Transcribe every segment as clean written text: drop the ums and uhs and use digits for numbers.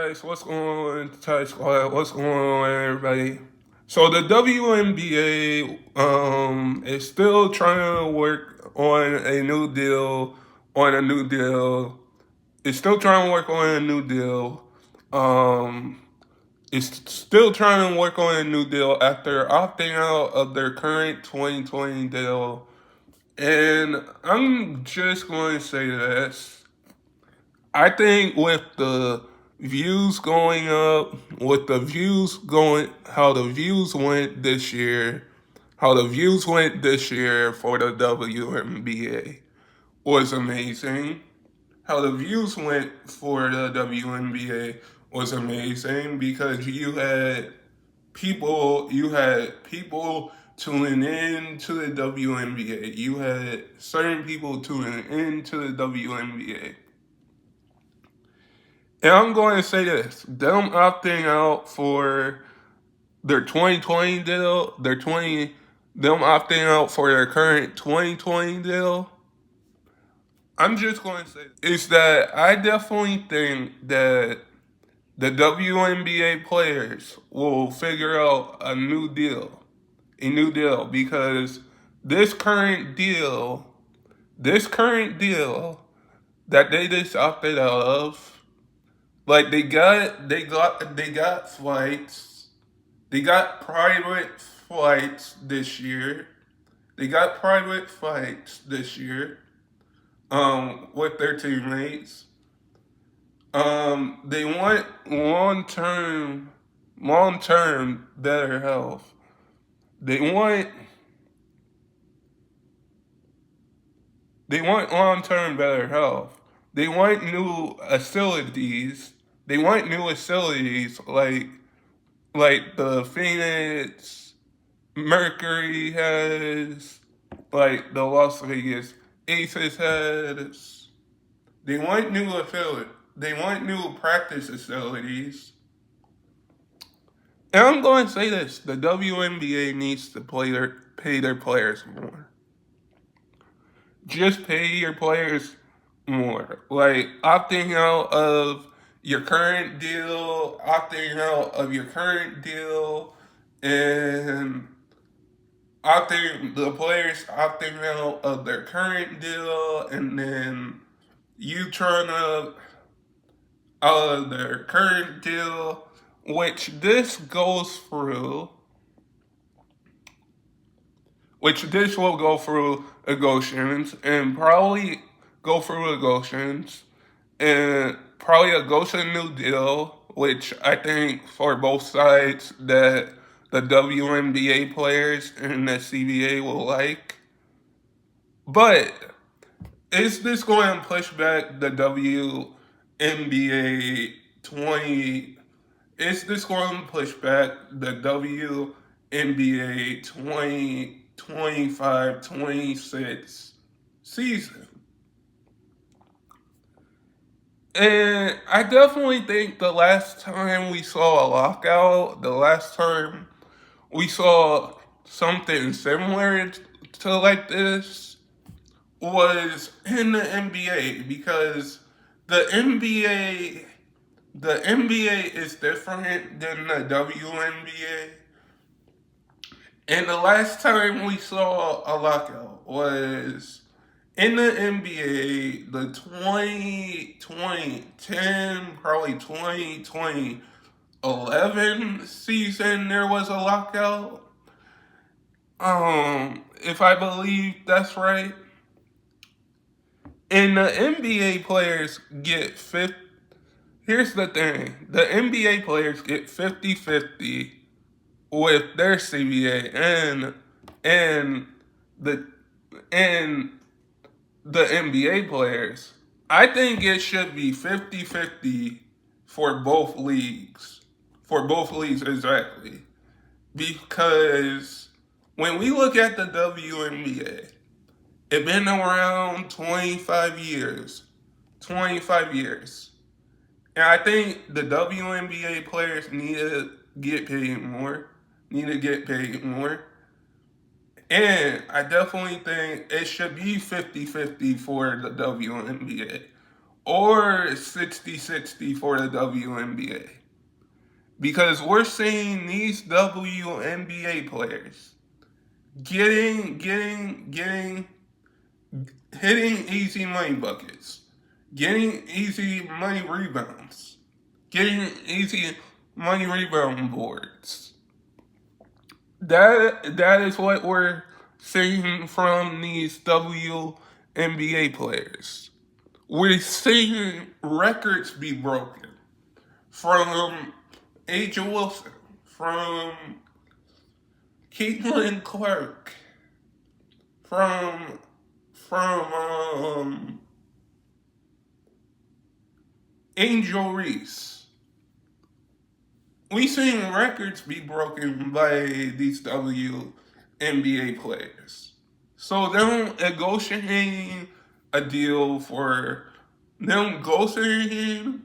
guys? What's going on, Thai Squad? What's going on, everybody? So the WNBA is still trying to work on a new deal. It's still trying to work on a new deal. Um, it's still trying to work on a new deal after opting out of their current 2020 deal. And I'm just going to say this. I think with the views going up, how the views went this year, how the views went this year for the WNBA was amazing. How the views went for the WNBA was amazing because you had people tuning in to the WNBA. You had certain people tuning in to the WNBA. And I'm going to say this: them opting out for their 2020 deal, them opting out for their current 2020 deal. I'm just going to say is that I definitely think that the WNBA players will figure out a new deal because this current deal that they just opted out of. Like they got flights. They got private flights this year. They got private flights this year. With their teammates. They want long term better health. They want They want long-term better health. They want new facilities. They want new facilities like the Phoenix Mercury has, like the Las Vegas Aces has. They want new facilities. They want new practice facilities. And I'm going to say this: the WNBA needs to pay their players more. Just pay your players more. Like opting out of your current deal, and the players opting out of their current deal, and then you trying to out of their current deal, which this goes through which this will go through negotiations and probably go through negotiations and probably negotiate a new deal, which I think for both sides that the WNBA players and the CBA will like. But is this going to push back the WNBA 20? Is this going to push back the WNBA 2025-26 season? And I definitely think the last time we saw a lockout, the last time we saw something similar to like this was in the NBA because the NBA the NBA is different than the WNBA. And the last time we saw a lockout was in the NBA, the 2010, probably 2011 season, there was a lockout. If I believe that's right. And the NBA players get 50. Here's the thing. The NBA players get 50-50 with their CBA and the and the NBA players. I think it should be 50-50 for both leagues. For both leagues exactly. Because when we look at the WNBA, it's been around 25 years. 25 years. And I think the WNBA players need to get paid more. And I definitely think it should be 50-50 for the WNBA. or 60-60 for the WNBA. Because we're seeing these WNBA players getting hitting easy money buckets, getting easy money rebounds, getting easy money rebound boards. That is what we're seeing from these WNBA players. We're seeing records be broken from Aja Wilson, from Caitlin Clark, from Angel Reese. We seen records be broken by these WNBA players. So them negotiating a deal for them negotiating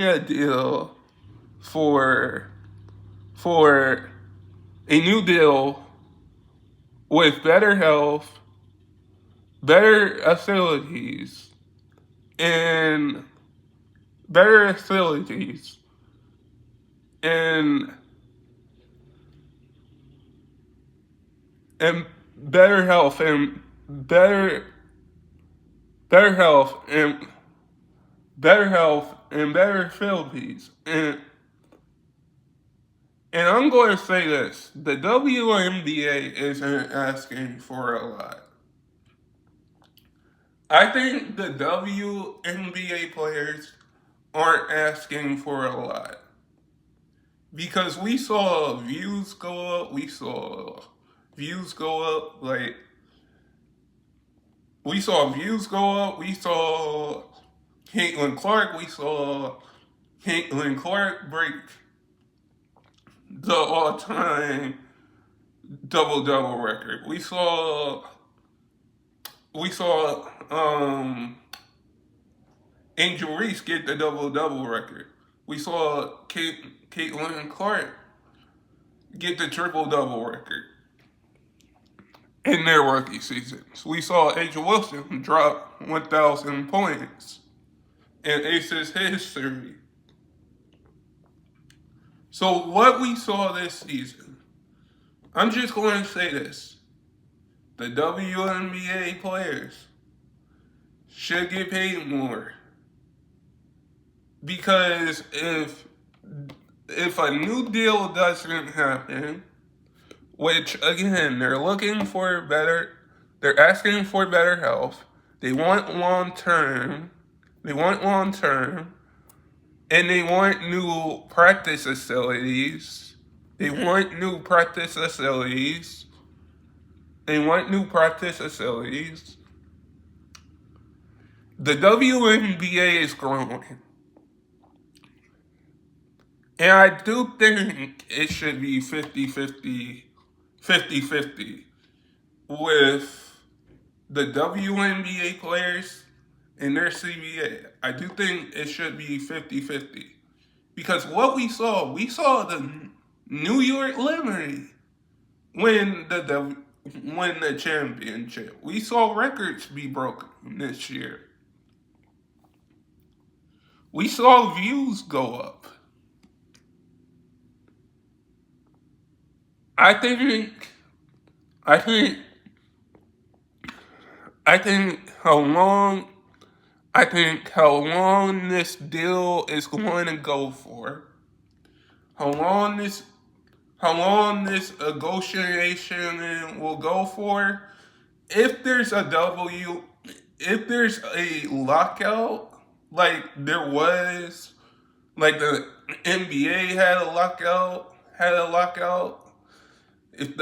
a deal for a new deal with better health, better facilities, and better facilities, and and better health and better health and better health and better facilities. And I'm going to say this: the WNBA isn't asking for a lot. I think the WNBA players aren't asking for a lot. Because we saw views go up, like, we saw views go up, we saw Caitlin Clark break the all-time double-double record. We saw Angel Reese get the double-double record. We saw Caitlin Clark get the triple-double record in their rookie seasons. We saw Aja Wilson drop 1,000 points in Aces history. So what we saw this season, I'm just going to say this: the WNBA players should get paid more. Because if a new deal doesn't happen, which again they're asking for better health, they want long term, and they want new practice facilities. They want new practice facilities. The WNBA is growing. And I do think it should be 50-50 with the WNBA players and their CBA. I do think it should be 50-50. Because what we saw the New York Liberty win the championship. We saw records be broken this year. We saw views go up. I think how long this deal is going to go for, how long this negotiation will go for. If there's a lockout, like there was, like the NBA had a lockout. If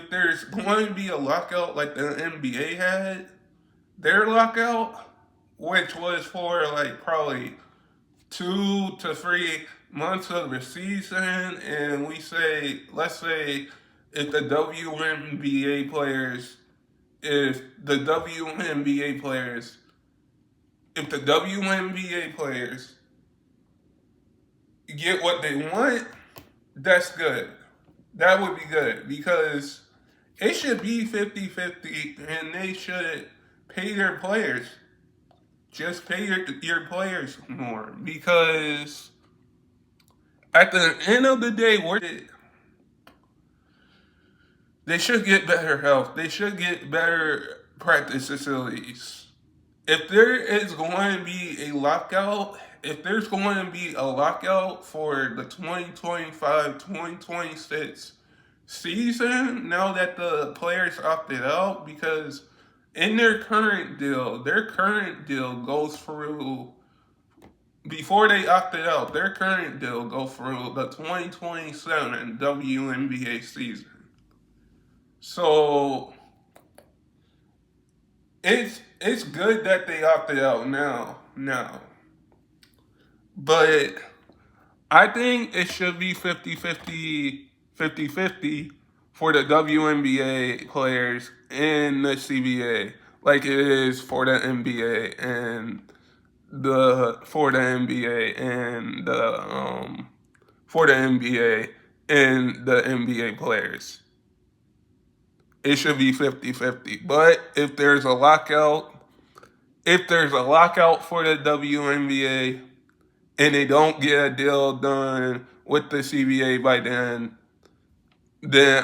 there's going to be a lockout like the NBA had their lockout, which was for like probably 2 to 3 months of the season, and let's say if the WNBA players get what they want, that's good. That would be good, because It should be 50-50, and they should pay their players. Just pay your players more, because at the end of the day, they should get better health. They should get better practice facilities. If there is going to be a lockout, if there's going to be a lockout for the 2025-2026 season, now that the players opted out, because in their current deal goes through, before they opted out, their current deal goes through the 2027 WNBA season. So it's good that they opted out now. But I think it should be 50-50 for the WNBA players and the CBA, like it is for the NBA and the for the NBA and the for the NBA and the NBA players. It should be 50-50. But if there's a lockout for the WNBA and they don't get a deal done with the CBA by then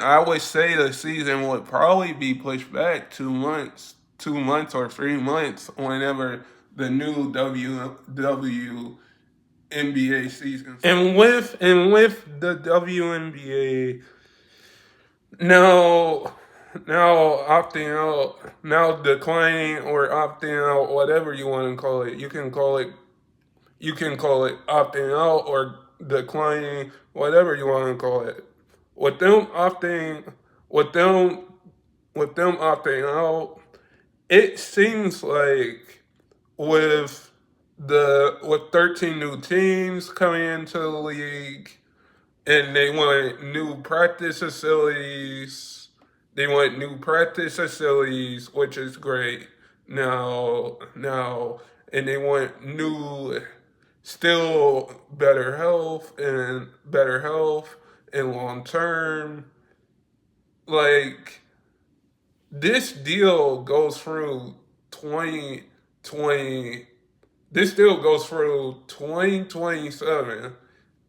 I would say the season would probably be pushed back 2 months or 3 months, whenever the new WNBA season. And with the WNBA now opting out, now declining or opting out, whatever you want to call it. You can call it opting out or declining, whatever you want to call it. With them opting with them opting out, it seems like with with 13 new teams coming into the league, and they want new practice facilities. They want new practice facilities, which is great. Now, and they want still better health and long term. Like, this deal goes through 2020. This deal goes through 2027,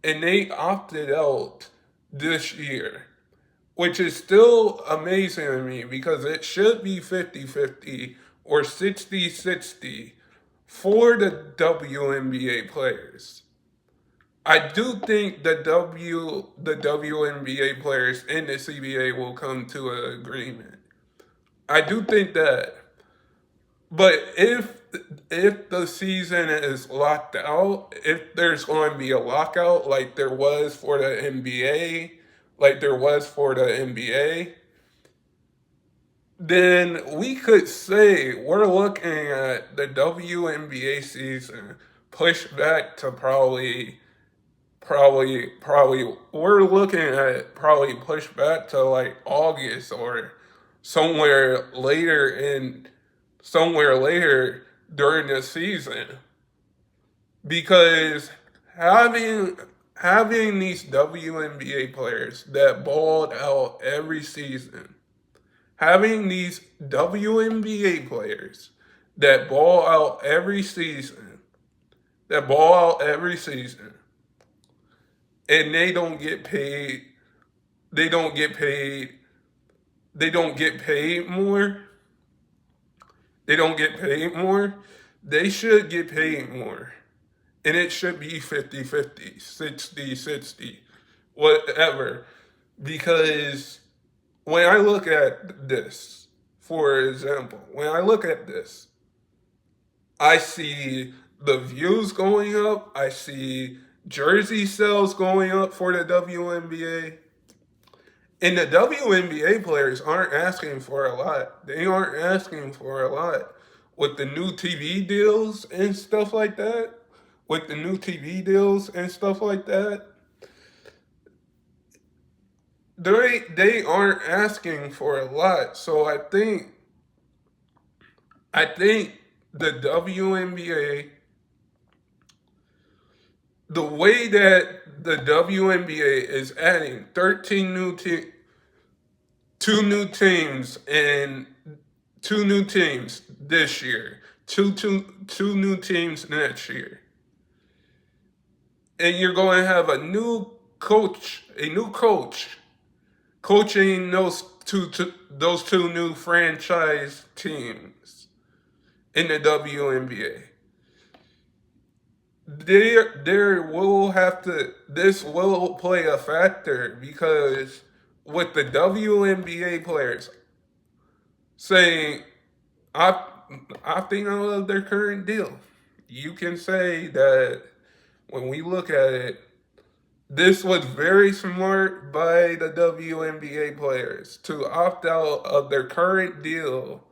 and they opted out this year, which is still amazing to me, because it should be 50-50 or 60-60 for the WNBA players. I do think the WNBA players and the CBA will come to an agreement. I do think that. But if the season is locked out, if there's going to be a lockout like there was for the NBA, then we could say we're looking at the WNBA season pushed back to probably we're looking at probably pushed back to like August or somewhere later in somewhere later during the season, because having these WNBA players that balled out every season, having these WNBA players that ball out every season, and they don't get paid, they don't get paid, they don't get paid more, they don't get paid more, they should get paid more. And it should be 50-50, 60-60, whatever. Because when I look at this, for example, I see the views going up, I see jersey sales going up for the WNBA. And the WNBA players aren't asking for a lot. They aren't asking for a lot. With the new TV deals and stuff like that, they aren't asking for a lot. So I think the WNBA, the way that the WNBA is adding 13 new two new teams and two new teams this year, two new teams next year, and you're going to have a new coach coaching those two new franchise teams in the WNBA. This will play a factor because with the WNBA players saying opting out of their current deal, you can say that when we look at it, this was very smart by the WNBA players to opt out of their current deal,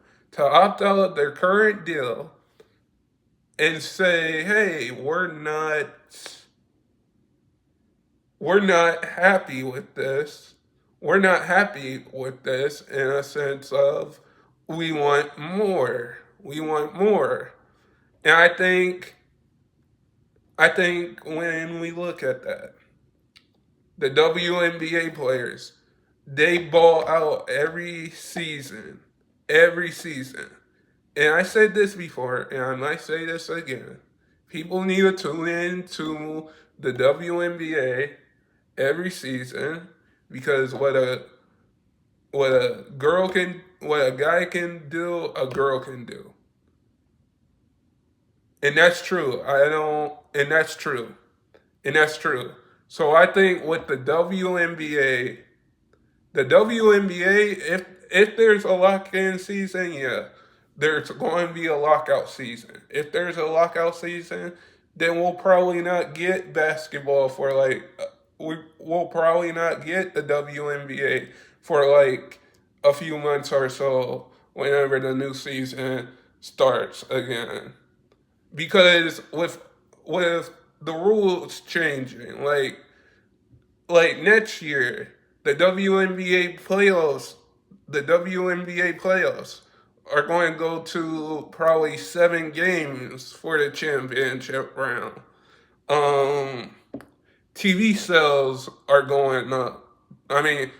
and say, "Hey, we're not happy with this. We're not happy with this in a sense of we want more. We want more." And I think when we look at that, the WNBA players, they ball out every season. And I said this before, and I might say this again. People need to tune in to the WNBA every season because what a guy can do, a girl can do. And that's true. And that's true. And that's true. So I think with the WNBA, if there's a lock-in season, yeah, there's going to be a lockout season. If there's a lockout season, then we'll probably not get basketball for we'll probably not get the WNBA for like a few months or so whenever the new season starts again. Because with the rules changing, like next year, the WNBA playoffs are going to go to probably 7 games for the championship round. Um, TV sales are going up. I mean,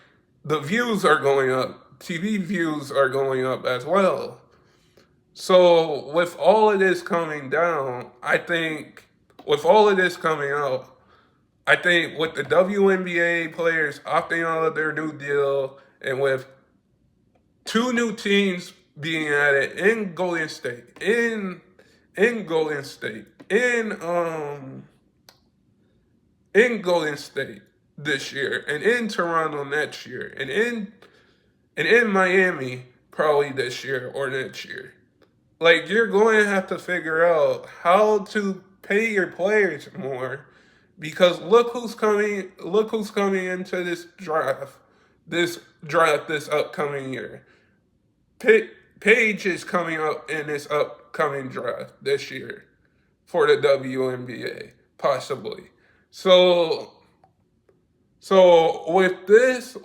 the views are going up. TV views are going up as well. So with all of this coming down, with all of this coming out, I think with the WNBA players opting out of their new deal and with two new teams being added in Golden State, in Golden State, in Golden State this year, and in Toronto next year, and in Miami probably this year or next year. Like you're going to have to figure out how to pay your players more because look who's coming into this upcoming year. Paige is coming up in this upcoming draft this year for the WNBA, possibly. So with this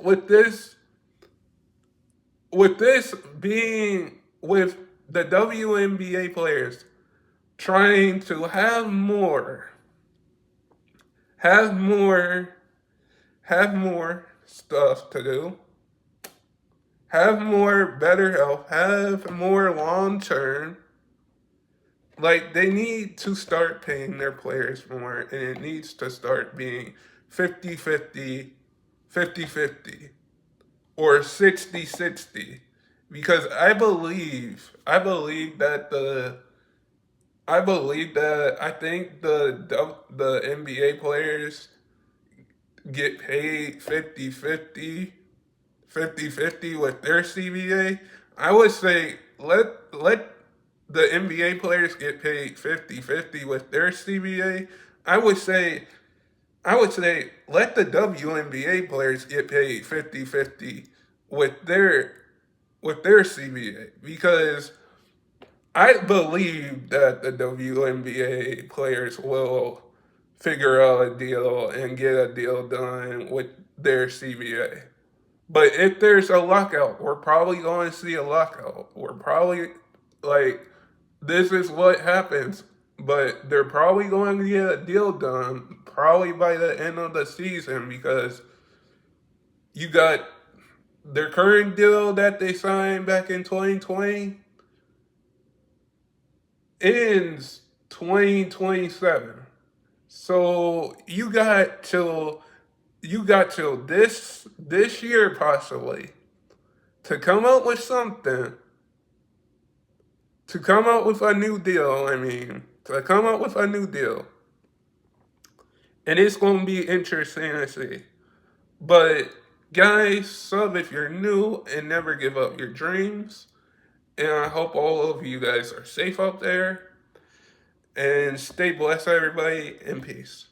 being with the WNBA players trying to have more, have more stuff to do, have more better health, have more long term. Like they need to start paying their players more and it needs to start being 50-50, 50-50, or 60-60. Because I think the NBA players get paid 50-50 with their CBA. I would say let the NBA players get paid 50-50 with their CBA. I would say let the WNBA players get paid 50-50 with their CBA because I believe that the WNBA players will figure out a deal and get a deal done with their CBA. But if there's a lockout, we're probably going to see a lockout. We're probably like, this is what happens. But they're probably going to get a deal done probably by the end of the season because you got their current deal that they signed back in 2020 ends 2027. So you got till this year possibly to come up with something, to come up with a new deal. I mean, to come up with a new deal, and it's gonna be interesting to see. But guys, sub if you're new and never give up your dreams. And I hope all of you guys are safe out there. And stay blessed, everybody, and peace.